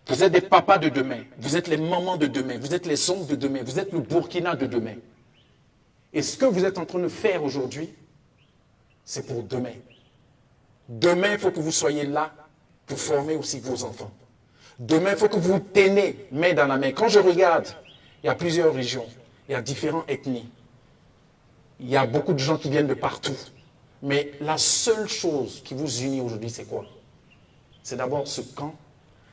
Vous êtes des papas de demain. Vous êtes les mamans de demain. Vous êtes les hommes de demain. Vous êtes le Burkina de demain. Et ce que vous êtes en train de faire aujourd'hui, c'est pour demain. Demain, il faut que vous soyez là pour former aussi vos enfants. Demain, il faut que vous teniez main dans la main. Quand je regarde, il y a plusieurs régions, il y a différentes ethnies. Il y a beaucoup de gens qui viennent de partout. Mais la seule chose qui vous unit aujourd'hui, c'est quoi? C'est d'abord ce camp,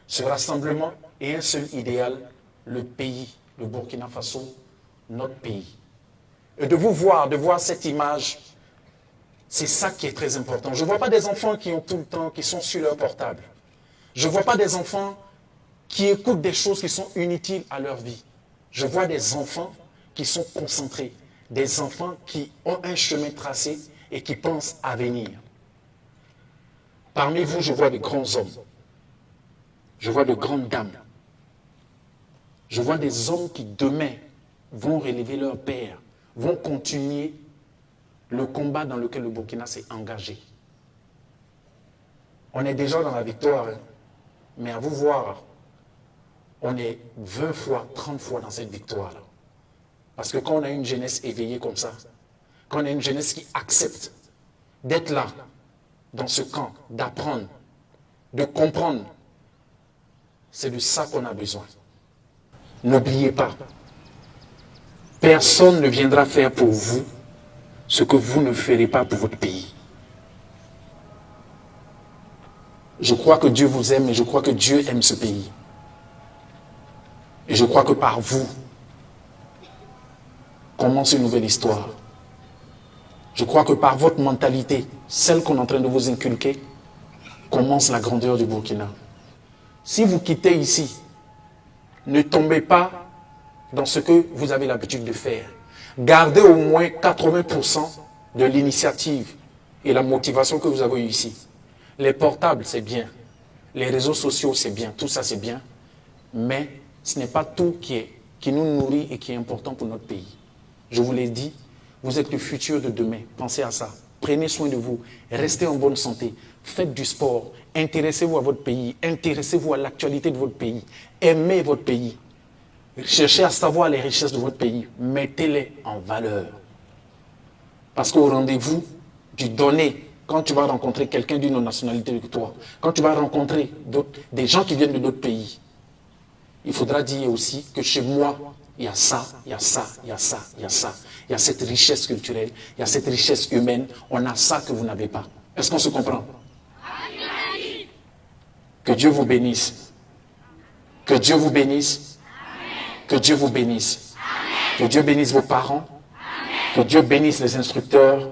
ce rassemblement et un seul idéal, le pays, le Burkina Faso, notre pays. Et de vous voir, de voir cette image, c'est ça qui est très important. Je ne vois pas des enfants qui ont tout le temps, qui sont sur leur portable. Je ne vois pas des enfants qui écoutent des choses qui sont inutiles à leur vie. Je vois des enfants qui sont concentrés, des enfants qui ont un chemin tracé et qui pensent à venir. Parmi vous, je vois de grands hommes. Je vois de grandes dames. Je vois des hommes qui, demain, vont relever leur père, vont continuer le combat dans lequel le Burkina s'est engagé. On est déjà dans la victoire, mais à vous voir, on est 20 fois, 30 fois dans cette victoire-là. Parce que quand on a une jeunesse éveillée comme ça, quand on a une jeunesse qui accepte d'être là, dans ce camp, d'apprendre, de comprendre, c'est de ça qu'on a besoin. N'oubliez pas, personne ne viendra faire pour vous ce que vous ne ferez pas pour votre pays. Je crois que Dieu vous aime et je crois que Dieu aime ce pays. Et je crois que par vous, commence une nouvelle histoire. Je crois que par votre mentalité, celle qu'on est en train de vous inculquer, commence la grandeur du Burkina. Si vous quittez ici, ne tombez pas dans ce que vous avez l'habitude de faire. Gardez au moins 80% de l'initiative et la motivation que vous avez eue ici. Les portables, c'est bien. Les réseaux sociaux, c'est bien. Tout ça, c'est bien. Mais ce n'est pas tout qui nous nourrit et qui est important pour notre pays. Je vous l'ai dit, vous êtes le futur de demain. Pensez à ça. Prenez soin de vous. Restez en bonne santé. Faites du sport. Intéressez-vous à votre pays. Intéressez-vous à l'actualité de votre pays. Aimez votre pays. Cherchez à savoir les richesses de votre pays. Mettez-les en valeur. Parce qu'au rendez-vous du donner, quand tu vas rencontrer quelqu'un d'une autre nationalité que toi, quand tu vas rencontrer des gens qui viennent de d'autres pays, il faudra dire aussi que chez moi, il y a ça, il y a ça, il y a ça, il y a ça. Il y a cette richesse culturelle, il y a cette richesse humaine. On a ça que vous n'avez pas. Est-ce qu'on se comprend? Que Dieu vous bénisse. Que Dieu vous bénisse. Que Dieu vous bénisse. Que Dieu bénisse vos parents. Que Dieu bénisse les instructeurs.